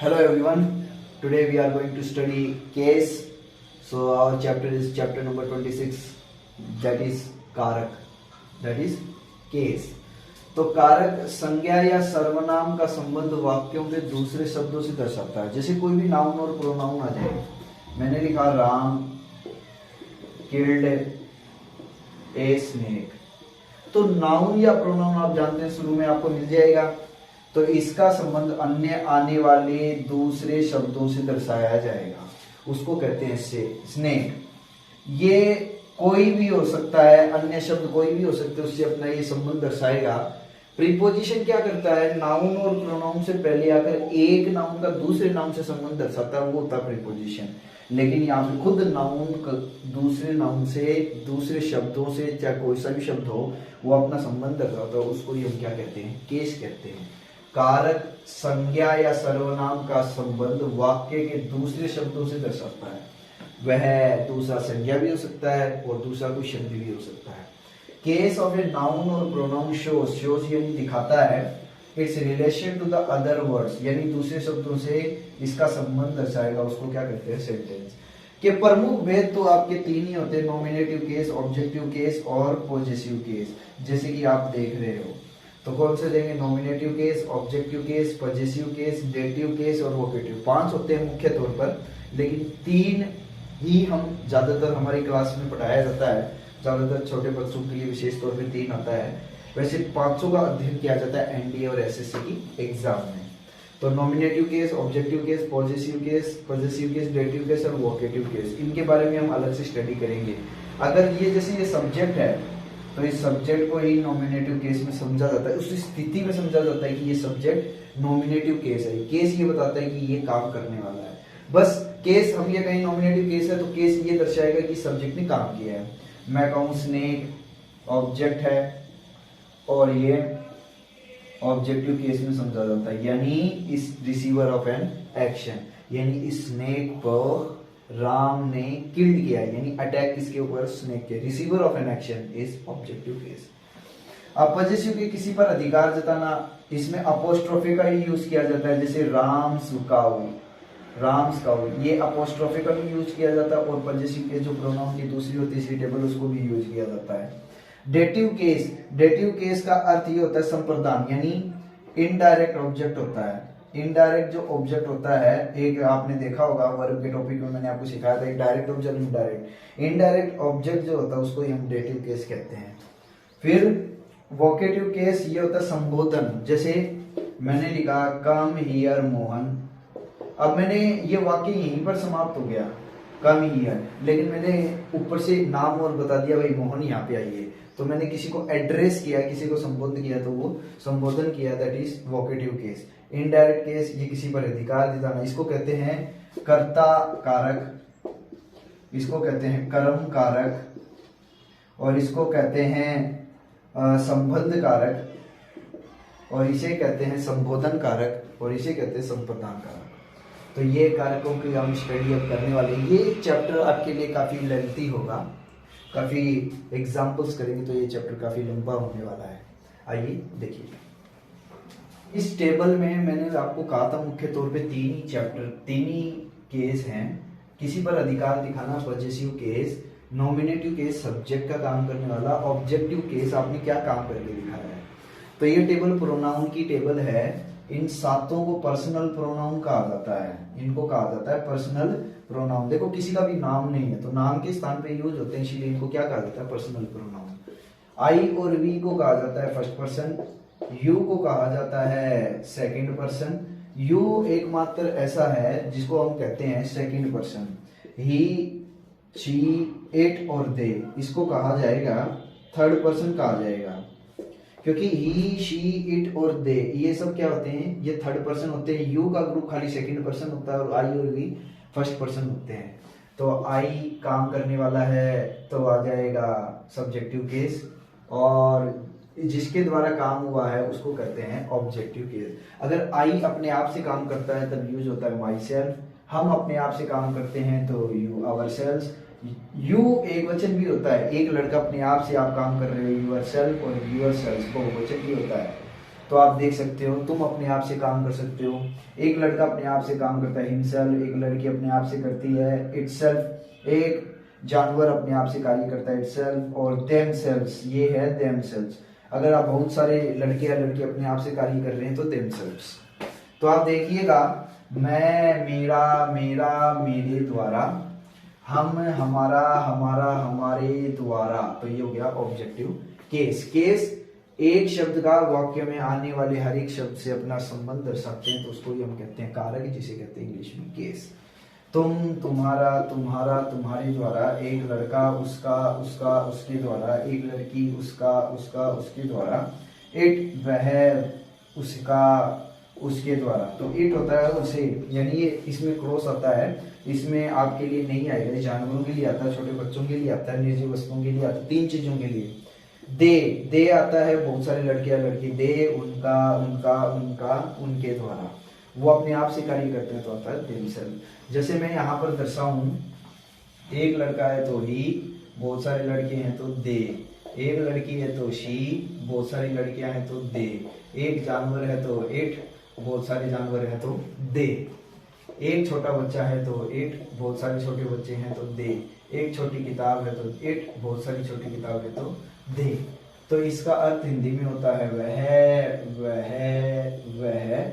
Hello everyone. Today we are going to study case. So our chapter is chapter number 26. That is कारक. That is case. तो कारक संज्ञा या सर्वनाम का संबंध वाक्यों के दूसरे शब्दों से दर्शाता है. जैसे कोई भी नाउन और प्रोनाउन आ जाए. मैंने लिखा राम किल्ड ए स्नेक. तो नाउन या प्रोनाउन आप जानते हैं शुरू में आपको मिल जाएगा. तो इसका संबंध अन्य आने वाले दूसरे शब्दों से दर्शाया जाएगा. उसको कहते हैं स्नेक. ये कोई भी हो सकता है, अन्य शब्द कोई भी हो सकते हैं, उससे अपना ये संबंध दर्शाएगा. प्रीपोजिशन क्या करता है? नाउन और प्रोनाउन से पहले आकर एक नाउन का दूसरे नाउन से संबंध दर्शाता है, वो होता है प्रीपोजिशन. लेकिन यहाँ पे खुद नाउन दूसरे नाउन से, दूसरे शब्दों से, चाहे कोई सा भी शब्द हो, वो अपना संबंध दर्शाता है. उसको ही हम क्या कहते हैं? केस कहते हैं. कारक संज्ञा या सर्वनाम का संबंध वाक्य के दूसरे शब्दों से दर्शाता है. वह दूसरा संज्ञा भी हो सकता है और दूसरा कोई शब्द भी हो सकता है. केस ऑफ ए नाउन और प्रोनाउन शोज यानी दिखाता है its relation to the other words, यानी दूसरे शब्दों से इसका संबंध दर्शाएगा. उसको क्या कहते हैं? सेंटेंस. के प्रमुख भेद तो आपके तीन ही होते हैं: नॉमिनेटिव केस, ऑब्जेक्टिव केस और पॉजेसिव केस. जैसे कि आप देख रहे हो. तो कौन से देंगे? Nominative case, objective case, possessive case, dative case और वोकेटिव. 5 होते हैं मुख्य तौर पर, लेकिन 3 ही हम ज्यादातर हमारी क्लास में पढ़ाया जाता है. ज्यादातर छोटे बच्चों के लिए विशेष तौर पे 3 आता है. वैसे 500 का अध्ययन किया जाता है एनडीए और एसएससी की एग्जाम में. तो nominative case, objective case, possessive case, dative case और वोकेटिव केस, इनके बारे में हम अलग से स्टडी करेंगे. अगर ये जैसे ये सब्जेक्ट है तो इस सब्जेक्ट को ही नॉमिनेटिव केस में समझा जाता है. उस स्थिति में समझा जाता है कि ये सब्जेक्ट नॉमिनेटिव केस है. केस ये बताता है कि ये काम करने वाला है. बस केस हम ये कहें नॉमिनेटिव केस है तो केस ये दर्शाएगा कि सब्जेक्ट ने काम किया है. मैं कहूँ स्नेक ऑब्जेक्ट है और ये ऑब्जेक्टिव केस में समझा जाता है, यानी इस रिसीवर ऑफ एन एक्शन, यानी स्नेक को राम ने किल्ड किया, यानी अटैक किसके ऊपर? स्नेक के. Receiver of an action is objective case. अब पॉजेसिव के किसी पर अधिकार जताना, इसमें अपोस्ट्रोफे का ही यूज किया जाता है. जैसे राम सुकाऊ, ये अपोस्ट्रोफे का भी यूज किया जाता है. और पॉजेसिव के जो प्रोनाउन की दूसरी और तीसरी टेबल, उसको भी यूज किया जाता है. डेटिव केस का अर्थ ये होता है संप्रदान, यानी इनडायरेक्ट ऑब्जेक्ट होता है. इनडायरेक्ट जो ऑब्जेक्ट होता है, एक आपने देखा होगा वर्ब के टॉपिक में मैंने आपको सिखाया था, एक डायरेक्ट ऑब्जेक्ट, इनडायरेक्ट ऑब्जेक्ट जो होता है उसको हम डेटिव केस कहते हैं. फिर वोकेटिव केस ये होता है संबोधन. जैसे मैंने लिखा कम हियर मोहन. अब मैंने ये वाक्य यहीं पर समाप्त हो गया, कम हियर, लेकिन मैंने ऊपर से नाम और बता दिया, भाई मोहन यहाँ पे आइए. तो मैंने किसी को एड्रेस किया, किसी को संबोधन किया, तो वो संबोधन किया, that is vocative case. Indirect case ये किसी पर अधिकार जताना, इसको कहते हैं कर्ता कारक, इसको कहते हैं कर्म कारक, और इसको कहते हैं संबंध कारक, और इसे कहते हैं संबोधन कारक, और इसे कहते हैं संप्रदान कारक. तो ये कारकों की हम स्टडी अब करने वाले हैं. ये चैप्टर आपके लिए काफी लेंथी होगा, काफी एग्जाम्पल्स करेंगे तो ये चैप्टर काफी लंबा होने वाला है. आइए देखिए. इस टेबल में मैंने आपको कहा था मुख्य तौर पे 3 ही केस हैं. किसी पर अधिकार दिखाना possessive case, nominative case subject का काम करने वाला, ऑब्जेक्टिव केस आपने क्या काम करके दिखाया है. तो ये टेबल प्रोनाउन की टेबल है. इन 7 को पर्सनल प्रोनाउन कहा जाता है. इनको कहा जाता है पर्सनल प्रोनाउन. देखो किसी का भी नाम नहीं है तो नाम के स्थान पे यूज होते हैं, इसलिए इनको क्या कहा जाता है? Personal pronoun. आई और वी को कहा जाता है फर्स्ट पर्सन, यू को कहा जाता है सेकंड पर्सन. यू एकमात्र ऐसा है जिसको हम कहते हैं second person. He, she, it और दे, इसको कहा जाएगा थर्ड पर्सन कहा जाएगा, क्योंकि ही, शी, इट और दे ये सब क्या होते हैं? ये थर्ड पर्सन होते हैं. यू का ग्रुप खाली सेकंड पर्सन होता है और आई और वी फर्स्ट पर्सन होते हैं. तो आई काम करने वाला है तो आ जाएगा सब्जेक्टिव केस, और जिसके द्वारा काम हुआ है उसको कहते हैं ऑब्जेक्टिव केस. अगर आई अपने आप से काम करता है तब यूज होता है माई सेल्फ. हम अपने आप से काम करते हैं तो यू आवर सेल्फ. यू एक वचन भी होता है. एक लड़का अपने आप से आप काम कर रहे हो, यूर सेल्फ, और यूर सेल्फ बहुवचन भी होता है. तो आप देख सकते हो तुम अपने आप से काम कर सकते हो। एक लड़का अपने आप से काम करता है हिमसेल्फ, एक लड़की अपने आप से करती है इटसेल्फ, एक जानवर अपने आप से कार्य करता है इटसेल्फ, और देमसेल्व्स, ये है देमसेल्व्स। अगर आप बहुत सारे लड़के या लड़की अपने आप से कार्य कर रहे हैं तो देमसेल्व्स। तो आप देखिएगा मैं, मेरा, मेरा, मेरे द्वारा, हम, हमारा, हमारा, हमारे द्वारा। तो ये हो गया ऑब्जेक्टिव केस। केस एक शब्द का वाक्य में आने वाले हर एक शब्द से अपना संबंध दर्शाते हैं, तो उसको ही हम कहते हैं कारक, जिसे कहते हैं इंग्लिश में केस। तुम, तुम्हारा, तुम्हारा, तुम्हारे द्वारा, एक लड़का, उसका, उसका, उसके द्वारा, एक लड़की, उसका, उसका, उसके द्वारा, इट, वह, उसका, उसके द्वारा। तो इट होता है उसे, यानी ये इसमें क्रॉस आता है, इसमें आपके लिए नहीं आएगा, जानवरों के लिए आता है, छोटे बच्चों के लिए आता है, निर्जीव वस्तुओं के लिए आता है, 3 चीजों के लिए। दे आता है बहुत सारे लड़के या लड़की, दे, उनका, उनका, उनका, उनके द्वारा, वो अपने आप से कार्य करते हैं, तो आता है देमसेल्फ। जैसे मैं यहाँ पर दर्शाऊं, एक लड़का है तो ही, बहुत सारे लड़के हैं तो दे, एक लड़की है तो शी, बहुत सारी लड़कियां हैं तो दे, एक जानवर है तो इट, बहुत सारे जानवर हैं तो दे, एक छोटा बच्चा है तो इट, बहुत सारे छोटे बच्चे हैं तो दे, एक छोटी किताब है तो इट, बहुत सारी छोटी किताब है तो दे। तो इसका अर्थ हिंदी में होता है वह, वह, वह।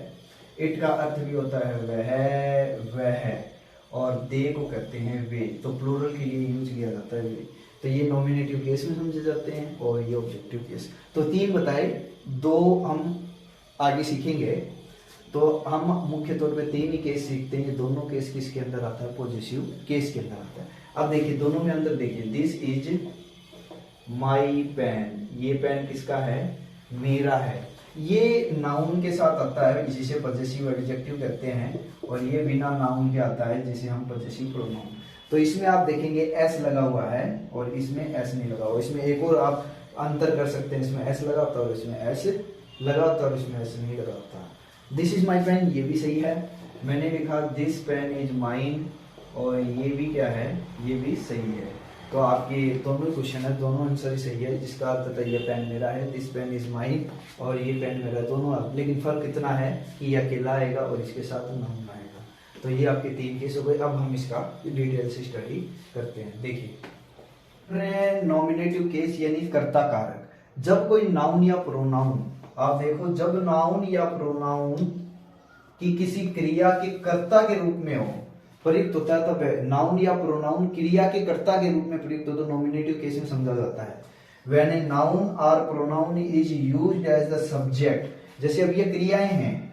इट का अर्थ भी होता है वह, और दे को कहते हैं वे। तो प्लूरल के लिए यूज किया जाता है वे। तो ये नॉमिनेटिव केस में समझे जाते हैं और ये ऑब्जेक्टिव केस। तो 3 बताए, 2 हम आगे सीखेंगे। तो हम मुख्य तौर पे 3 ही केस सीखते हैं। ये दोनों केस किसके अंदर आता है? पॉजिटिव केस के अंदर आता है। अब देखिए दोनों में अंदर देखिए, दिस इज माई पेन, ये पेन किसका है? मेरा है। ये नाउन के साथ आता है जिसे पॉजिटिव एडजेक्टिव कहते हैं, और ये बिना नाउन के आता है जिसे हम पॉजिटिव प्रोनाउन। तो इसमें आप देखेंगे एस लगा हुआ है और इसमें एस नहीं लगा हुआ। इसमें एक और आप अंतर कर सकते हैं, इसमें एस लगा होता है और इसमें एस लगा होता है और इसमें एस नहीं लगा होता। दिस इज माई पेन, ये भी सही है। मैंने लिखा दिस पेन इज माइन, और ये भी क्या है? ये भी सही है। तो आपके दोनों क्वेश्चन है, दोनों आंसर ही सही है, जिसका अर्थ है ये पेन मेरा है, दिस पेन इज माइन, और ये पेन मेरा, दोनों। लेकिन फर्क इतना है कि ये अकेला आएगा और इसके साथ नाउन आएगा। तो ये आपके 3 केस हो गए। अब हम इसका डिटेल से स्टडी करते हैं। देखिए नॉमिनेटिव केस यानी कर्ता कारक। जब कोई नाउन या प्रोनाउन, आप देखो, जब नाउन या प्रोनाउन की किसी क्रिया के कर्ता के रूप में हो, प्रयुक्त होता है, तब नाउन या प्रोनाउन क्रिया के कर्ता के रूप में प्रयुक्त हो तो नॉमिनेटिव केस में समझा जाता है। व्हेन ए नाउन और pronoun is used as the subject, जैसे अब ये क्रियाएं हैं,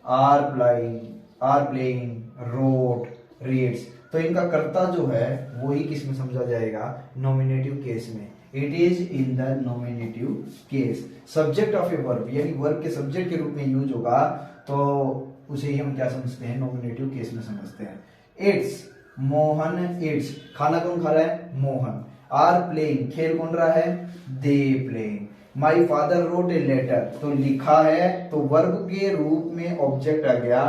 are plying, are playing, wrote, reads, तो इनका कर्ता जो है वही किस में समझा जाएगा? नॉमिनेटिव केस में। It is in the nominative case. Subject of a verb, यानी वर्ब के सब्जेक्ट के रूप में यूज होगा तो उसे ही हम क्या समझते हैं? नॉमिनेटिव केस में समझते हैं। इट्स, मोहन इट्स, खाना कौन खा रहा है? मोहन। आर प्लेइंग, खेल कौन रहा है? They playing. My father wrote a letter, तो लिखा है, तो वर्ब के रूप में ऑब्जेक्ट आ गया,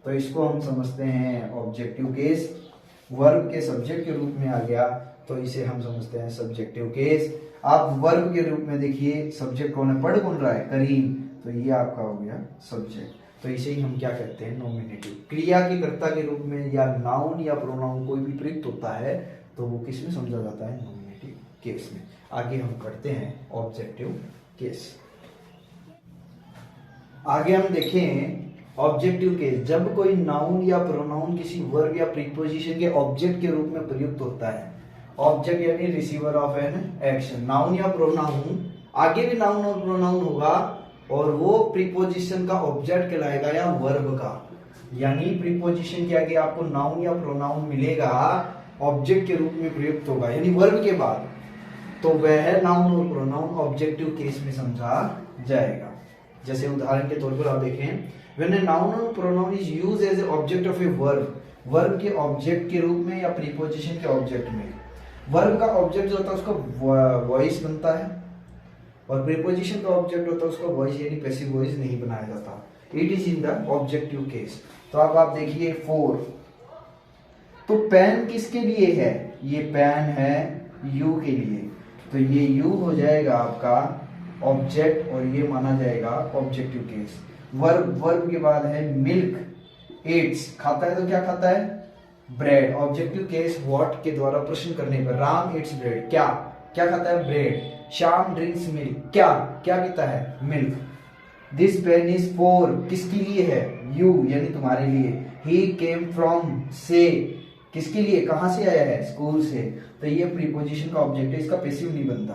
तो इसको हम समझते हैं ऑब्जेक्टिव केस। वर्ब के सब्जेक्ट के रूप में आ गया तो इसे हम समझते हैं सब्जेक्टिव केस। आप वर्ब के रूप में देखिए, सब्जेक्ट कौन है? पढ़ कौन रहा है? करीम, तो ये आपका हो गया सब्जेक्ट। तो इसे ही हम क्या कहते हैं? नॉमिनेटिव। क्रिया के कर्ता के रूप में या नाउन या प्रोनाउन कोई भी प्रयुक्त होता है तो वो किस में समझा जाता है? नॉमिनेटिव केस में। आगे हम करते हैं ऑब्जेक्टिव केस। आगे हम देखें ऑब्जेक्टिव केस। जब कोई नाउन या प्रोनाउन किसी वर्ब या प्रीपोजिशन के ऑब्जेक्ट के रूप में प्रयुक्त होता है। ऑब्जेक्ट यानी receiver of an action. Noun या प्रोनाउन, आगे भी नाउन और प्रोनाउन होगा और वो प्रीपोजिशन का ऑब्जेक्ट कहलाएगा या वर्ब का। यानी प्रीपोजिशन के आगे आपको नाउन या प्रोनाउन मिलेगा, ऑब्जेक्ट के रूप में प्रयुक्त होगा, यानी वर्ब के बाद, तो वह नाउन और प्रोनाउन ऑब्जेक्टिव केस में समझा जाएगा। जैसे उदाहरण के तौर पर आप देखें, व्हेन ए नाउन और pronoun is used as an object of a verb, verb के ऑब्जेक्ट के रूप में या प्रीपोजिशन के ऑब्जेक्ट में। वर्ब का ऑब्जेक्ट जो होता है उसका वॉइस बनता है, और प्रीपोजिशन का ऑब्जेक्ट होता है उसका वॉइस यानी पैसिव वॉइस नहीं बनाया जाता। It is in the objective case. तो अब आप देखिए 4, तो पेन किसके लिए है? ये पेन है यू के लिए, तो ये यू हो जाएगा आपका ऑब्जेक्ट और ये माना जाएगा ऑब्जेक्टिव केस। वर्ब के बाद है मिल्क ईट्स, खाता है तो क्या खाता है, ब्रेड। ऑब्जेक्टिव केस व्हाट के द्वारा प्रश्न करने पर, राम ईट्स ब्रेड, क्या क्या खाता है, ब्रेड। श्याम ड्रिंक्स मिल्क, क्या क्या पीता है, milk. This pen is for, किसके लिए है, यू यानी तुम्हारे लिए। ही केम फ्रॉम, से किसके लिए, कहां से आया है, स्कूल से। तो ये प्रीपोजिशन का ऑब्जेक्ट है, इसका पैसिव नहीं बनता,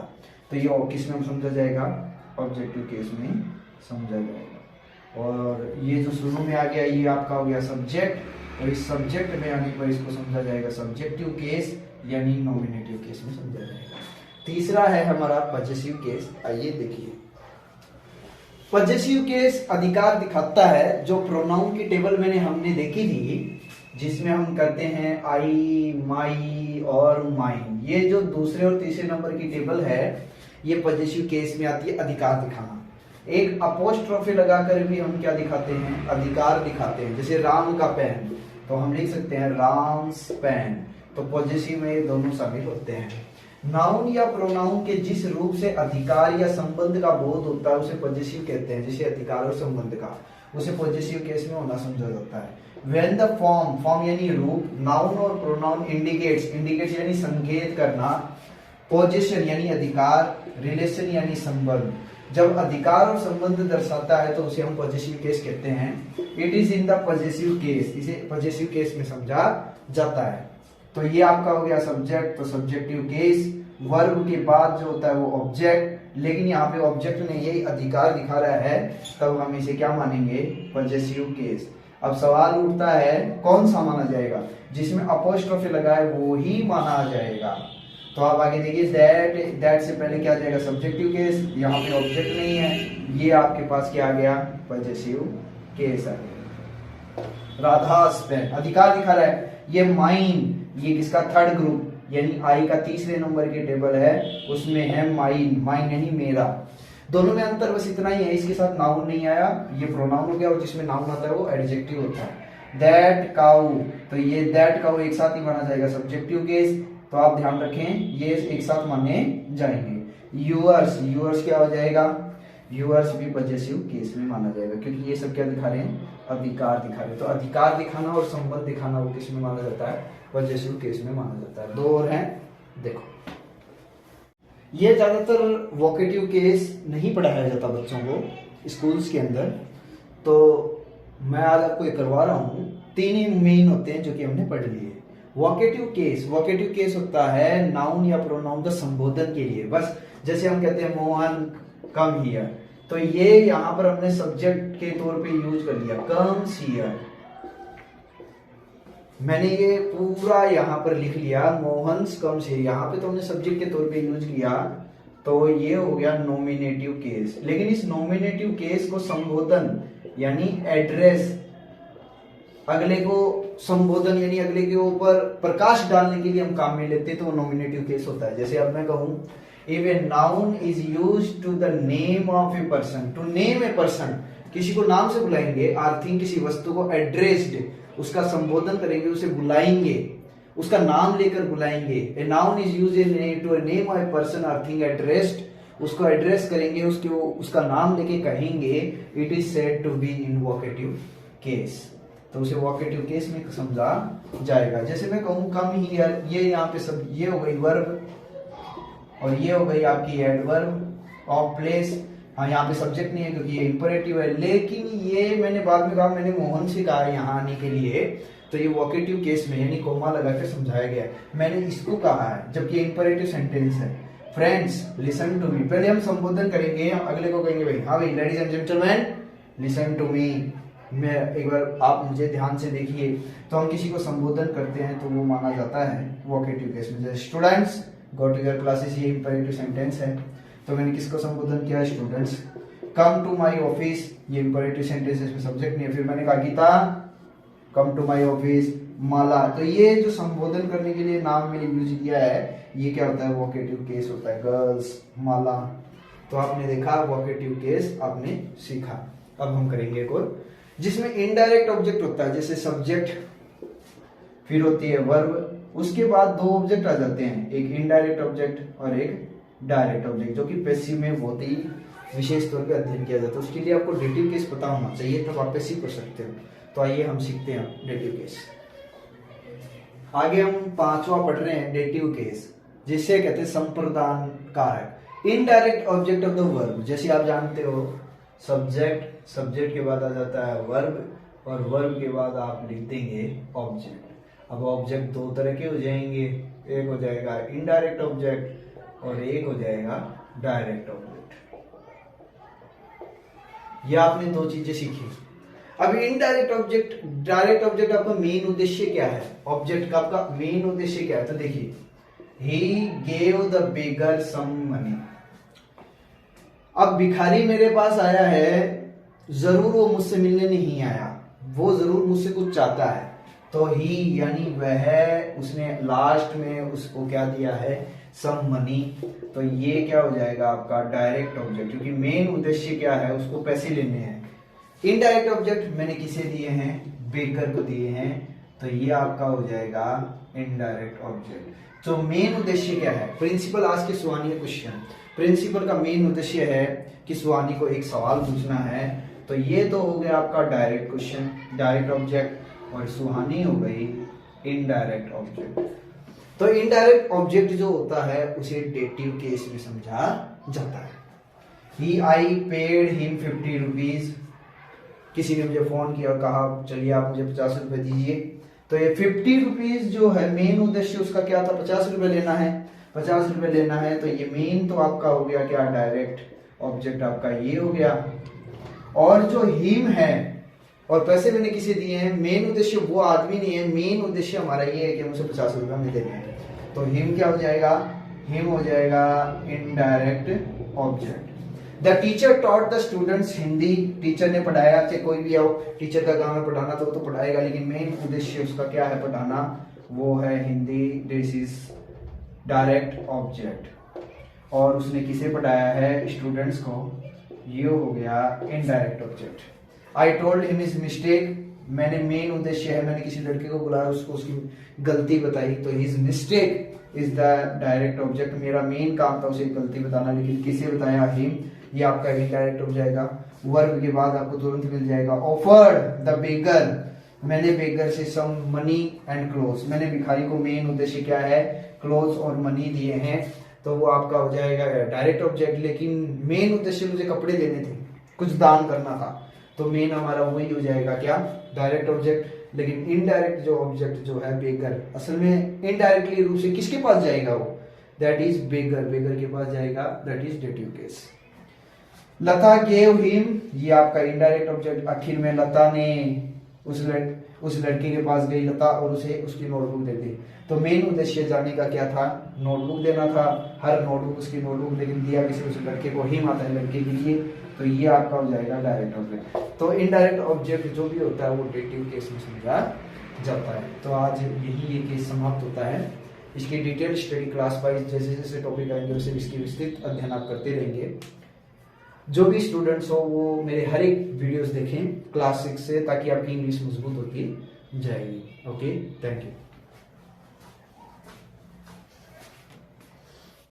तो ये किस में समझा जाएगा, ऑब्जेक्टिव केस में समझा जाएगा। और ये जो शुरू में आ गया ये आपका हो गया सब्जेक्ट, और इस सब्जेक्ट में आने पर इसको समझा जाएगा सब्जेक्टिव केस यानी नॉमिनेटिव केस में समझा जाएगा। तीसरा है हमारा पजेसिव केस। आइए देखिए, पजेसिव केस अधिकार दिखाता है। जो प्रोनाउन की टेबल हमने देखी थी, जिसमें हम करते हैं आई, माई और माइन, ये जो दूसरे और तीसरे नंबर की टेबल है ये पजेसिव केस में आती है, अधिकार दिखाना। एक अपोस्ट्रोफी लगाकर भी हम क्या दिखाते हैं, अधिकार दिखाते हैं। जैसे राम का पेन, तो हम लिख सकते हैं राम्स पेन, तो पजेसिव में ये दोनों शामिल होते हैं। नाउन या प्रोनाउन के जिस रूप से अधिकार या संबंध का बोध होता है उसे पजेसिव कहते हैं। जैसे अधिकार और संबंध का, उसे पजेसिव केस में होना समझा जाता है। When the form यानी रूप, नाउन और प्रोनाउन इंडिकेट्स यानी संकेत करना, पोजीशन यानी अधिकार, रिलेशन यानी संबंध, जब अधिकार और संबंध दर्शाता है तो उसे हम पजेसिव केस कहते हैं। It is in the possessive case, इसे पजेसिव केस में समझा जाता है। तो ये आपका हो गया सब्जेक्ट, तो सब्जेक्टिव केस। वर्ब के बाद जो होता है वो ऑब्जेक्ट, लेकिन यहाँ पे ऑब्जेक्ट ने यही अधिकार दिखा रहा है, तब हम इसे क्या मानेंगे, पजेसिव केस। अब सवाल उठता है कौन सा माना जाएगा, जिसमें अपोस्ट्रोफी लगा है वो ही माना जाएगा। तो आप आगे देखिए, दैट से पहले क्या आ जाएगा, सब्जेक्टिव केस, यहाँ पे ऑब्जेक्ट नहीं है, ये आपके पास क्या आ गया, पजेसिव केस आ गया। राधास पेन, अधिकार दिखा रहा है। ये माइन, ये किसका, थर्ड ग्रुप यानी आई का तीसरे नंबर की टेबल है, उसमें है माइन, माइन यानी मेरा। दोनों में अंतर बस इतना ही है, इसके साथ नाउन नहीं आया, ये प्रोनाउन हो गया, और जिसमें नाउन आता है वो एडजेक्टिव होता है। दैट काउ, तो ये दैट काउ एक साथ ही माना जाएगा सब्जेक्टिव केस, तो आप ध्यान रखें ये एक साथ माने जाएंगे। यूअर्स, यूअर्स क्या हो जाएगा, यूअर्स भी पजेसिव केस में माना जाएगा, क्योंकि ये सब क्या दिखा रहे हैं, अधिकार दिखा रहे हैं। तो अधिकार दिखाना और संबंध दिखाना वो किस में माना जाता है, पजेसिव केस में माना जाता है। दो और हैं, देखो। ये ज्यादातर वोकेटिव केस नहीं पढ़ाया जाता बच्चों को स्कूल्स के अंदर, तो मैं आज आपको ये करवा रहा हूँ। तीन ही मेन होते हैं जो कि हमने पढ़ लिए। वोकेटिव केस होता है नाउन या प्रोनाउन का संबोधन के लिए, बस जैसे हम कहते हैं मोहन कम हियर, तो ये यहाँ पर हमने सब्जेक्ट के तौर पे यूज कर लिया, कम्स हियर। मैंने ये पूरा यहाँ पर लिख लिया, मोहन कम्स हियर, यहाँ पे तो हमने सब्जेक्ट के तौर पे यूज किया, तो ये हो गया नॉमिनेटिव केस। लेकिन इस नॉमिनेटिव केस को संबोधन यानी एड्रेस, अगले को संबोधन यानी अगले के ऊपर प्रकाश डालने के लिए हम काम में लेते हैं, तो वो नॉमिनेटिव केस होता है। जैसे अब मैं कहूं, if a noun is used to the name of a person, to name a person, किसी को नाम से बुलाएंगे, आर थिंग किसी वस्तु को एड्रेस्ड, उसका संबोधन करेंगे, उसे बुलाएंगे, उसका नाम लेकर बुलाएंगे। A noun is used to a name of a person or thing addressed, उसको एड्रेस करेंगे, उसका नाम लेके कहेंगे, it is said to be in vocative case, तो उसे वोकेटिव केस में समझा जाएगा। जैसे मैं कहूँ कम हियर, ये यहाँ पे सब, ये हो गई वर्ब और ये हो गई आपकी एडवर्ब ऑफ प्लेस। हाँ, यहाँ पे सब्जेक्ट नहीं है क्योंकि ये इंपरेटिव है, लेकिन ये मैंने बाद में कहा, मैंने मोहन से कहा यहाँ आने के लिए, तो ये वोकेटिव केस में यानी कोमा लगा के समझाया गया है। मैंने इसको कहा है जबकि इंपरेटिव सेंटेंस है। फ्रेंड्स लिसन टू मी, पहले हम संबोधन करेंगे, अगले को कहेंगे भाई, हाँ भाई ladies and gentleman listen to me, मैं एक बार आप मुझे ध्यान से देखिए। तो हम किसी को संबोधन करते हैं तो वो माना जाता है वोकेटिव केस में। जैसे students go to your classes, ये इंपरेटिव सेंटेंस है, तो मैंने किसको संबोधन किया, students. Come to my office, ये इंपरेटिव सेंटेंस है, इसमें सब्जेक्ट नहीं है। फिर मैंने कहा Geeta come to my office, Mala, तो ये जो संबोधन करने के लिए नाम मैंने यूज किया है, ये क्या होता है, वोकेटिव केस होता है। गर्ल्स, माला, तो आपने देखा वोकेटिव केस आपने सीखा। अब हम करेंगे एक और, जिसमें इनडायरेक्ट ऑब्जेक्ट होता है, जैसे सब्जेक्ट, फिर होती है वर्ब, उसके बाद दो ऑब्जेक्ट आ जाते हैं, एक इनडायरेक्ट ऑब्जेक्ट और एक डायरेक्ट ऑब्जेक्ट, जो कि पैसिव में बहुत ही विशेष तौर पे अध्ययन किया जाता है। उसके लिए आपको डेटिव केस पता होना चाहिए, तब आप पैसिव कर सकते हो। तो आइए हम सीखते हैं डेटिव केस। आगे हम 5वां पढ़ रहे हैं डेटिव केस, जिसे कहते हैं संप्रदान कारक। Indirect object of the verb, जैसे आप जानते हो सब्जेक्ट, सब्जेक्ट के बाद आ जाता है वर्ब, और वर्ब के बाद आप लिख देंगे ऑब्जेक्ट। अब ऑब्जेक्ट दो तरह के हो जाएंगे, एक हो जाएगा इनडायरेक्ट ऑब्जेक्ट और एक हो जाएगा डायरेक्ट ऑब्जेक्ट। ये आपने दो चीजें सीखी। अब इनडायरेक्ट ऑब्जेक्ट, डायरेक्ट ऑब्जेक्ट आपका मेन उद्देश्य क्या है, ऑब्जेक्ट का आपका मेन उद्देश्य क्या है? तो देखिए, he gave the beggar some money. अब भिखारी मेरे पास आया है, जरूर वो मुझसे मिलने नहीं आया, वो जरूर मुझसे कुछ चाहता है। तो ही यानी वह, उसने लास्ट में उसको क्या दिया है, सम मनी। तो ये क्या हो जाएगा आपका डायरेक्ट ऑब्जेक्ट, क्योंकि मेन उद्देश्य क्या है, उसको पैसे लेने हैं। इनडायरेक्ट ऑब्जेक्ट मैंने किसे दिए हैं, बेकर को दिए हैं, तो ये आपका हो जाएगा इनडायरेक्ट ऑब्जेक्ट। तो मेन उद्देश्य क्या है, प्रिंसिपल आज के सुहानी क्वेश्चन, प्रिंसिपल का मेन उद्देश्य है कि सुहानी को एक सवाल पूछना है। तो ये तो हो गया आपका डायरेक्ट क्वेश्चन, डायरेक्ट ऑब्जेक्ट, और सुहानी हो गई इनडायरेक्ट ऑब्जेक्ट। तो इनडायरेक्ट ऑब्जेक्ट जो होता है उसे डेटिव केस में समझा जाता है। ही आई पेड हिम 50 रुपीज, किसी ने मुझे फोन किया और कहा चलिए आप मुझे 50 रुपए दीजिए। तो ये 50 रुपीज जो है मेन उद्देश्य उसका क्या था, 50 रुपए लेना है, 50 रुपए लेना है। तो ये मेन तो आपका हो गया क्या, डायरेक्ट ऑब्जेक्ट आपका ये हो गया। और जो हिम है, और पैसे मैंने किसे दिए हैं, मेन उद्देश्य वो आदमी नहीं है, मेन उद्देश्य हमारा ये है कि मुझे 50 रुपए में देने हैं। तो हिम क्या हो जाएगा, हिम हो जाएगा indirect object. The teacher taught the students Hindi, teacher ने पढ़ाया, चाहे कोई भी आओ, टीचर का काम है पढ़ाना, तो वो तो पढ़ाएगा, लेकिन मेन उद्देश्य उसका क्या है, पढ़ाना, वो है Hindi. This is direct object. और उसने किसे पढ़ाया है, स्टूडेंट्स को, ये हो गया indirect object. I told him his mistake, मैंने मेन उद्देश्य है, मैंने किसी लड़के को बुलाया, उसको उसकी गलती बताई, तो his mistake is the direct object. मेरा मेन काम था उसे गलती बताना, लेकिन किसे बताया, हिम, ये आपका इनडायरेक्ट हो जाएगा। वर्ब के बाद आपको तुरंत मिल जाएगा ऑफर्ड द बेगर, मैंने बेगर से सम मनी एंड क्लोथ्स, मैंने भिखारी को मेन उद्देश्य क्या है, क्लोथ्स और मनी दिए हैं, तो वो आपका हो जाएगा डायरेक्ट ऑब्जेक्ट। लेकिन मेन उद्देश्य मुझे कपड़े देने थे, कुछ दान करना था, तो मेन हमारा वही हो जाएगा क्या, डायरेक्ट ऑब्जेक्ट। लेकिन इनडायरेक्ट जो ऑब्जेक्ट जो है बेगर, असल में इनडायरेक्टली रूप से किसके पास जाएगा, वो दैट इज बेगर, बेगर के पास जाएगा, that is dative case. Lata gave him, ये आपका इनडायरेक्ट ऑब्जेक्ट। आखिर में लता ने उस लड़के के पास गई लता और उसे उसकी नोटबुक दे दी। तो मेन उद्देश्य जाने का क्या था, नोटबुक देना था, हर नोटबुक उसकी नोटबुक, लेकिन दिया किसी उस लड़के को, हिम आता है लड़के के लिए, तो ये आपका हो जाएगा डायरेक्ट ऑब्जेक्ट। तो इनडायरेक्ट ऑब्जेक्ट जो भी होता है वो डेटिव केस में समझा जाता है। तो आज यही ये केस समाप्त होता है। इसकी डिटेल स्टडी क्लास वाइज जैसे जैसे टॉपिक आएंगे वैसे इसकी विस्तृत अध्ययन आप करते रहेंगे। जो भी स्टूडेंट्स हो वो मेरे हर एक वीडियोस देखें क्लास 6 से, ताकि आपकी इंग्लिश मजबूत होती जाएगी। Okay, thank you.